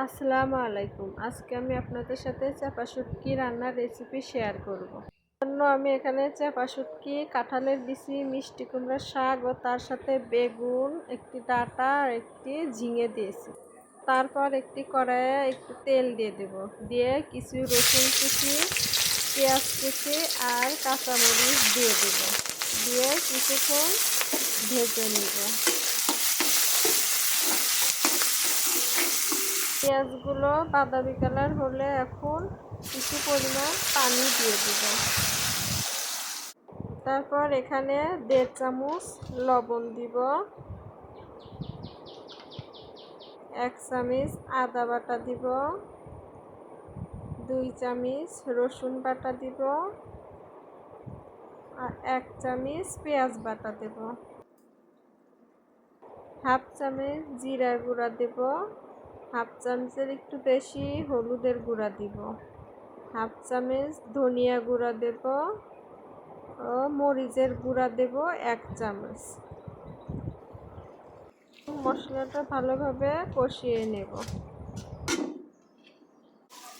আসসালামু আলাইকুম। আজকে আমি আপনাদের সাথে চাপা শুটকি রান্নার রেসিপি শেয়ার করব। জন্য আমি এখানে চাপা শুটকি, কাঁঠালের বিচি, মিষ্টি কুমড়ার শাক ও তার সাথে বেগুন, একটি ডাঁটা আর একটি ঝিঙে দিয়েছি। তারপর একটি কড়াইয়ে একটু তেল দিয়ে দেব। দিয়ে কিছু রসুন কুচি, পেঁয়াজ কুচি আর কাঁচামরিচ দিয়ে দেব। দিয়ে কিছুক্ষণ ভেজে নেব। পেঁয়াজগুলো বাদামি কালার হলে এখন কিছু পরিমাণ পানি দিয়ে দিব। তারপর এখানে 1.5 চামচ লবণ দিব, 1 চামচ আদা বাটা দিব, 2 চামচ রসুন বাটা দিব আর 1 চামচ পেঁয়াজ বাটা দেব। হাফ চামচ জিরার গুঁড়া দেব, হাফ চামচের একটু বেশি হলুদের গুঁড়া দিব, হাফ চামচ ধনিয়া গুঁড়া দেব ও মরিচের গুঁড়া দেব 1 চামচ। মশলাটা ভালোভাবে কষিয়ে নেব।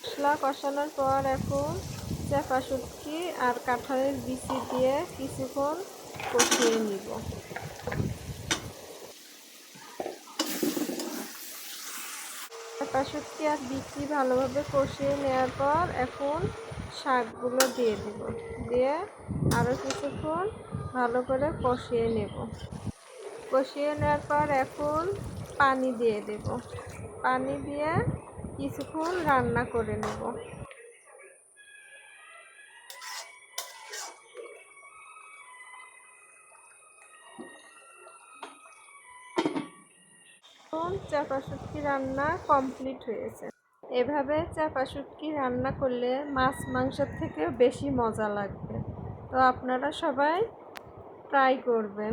মশলা কষানোর পর এখন চাপা শুটকি আর কাঁঠালের বিচি দিয়ে কিছুক্ষণ কষিয়ে নিব। চাপা শুটকি আর বিচি ভালোভাবে কষিয়ে নেওয়ার পর এখন শাকগুলো দিয়ে দেব। দিয়ে আরও কিছুক্ষণ ভালো করে কষিয়ে নেব। কষিয়ে নেওয়ার পর এখন পানি দিয়ে দেব। পানি দিয়ে কিছুক্ষণ রান্না করে নেব। চাপা শুটকি রান্না কমপ্লিট হয়েছে। এভাবে চাপা শুটকি রান্না করলে মাছ মাংসের থেকেও বেশি মজা লাগবে। তো আপনারা সবাই ট্রাই করবেন।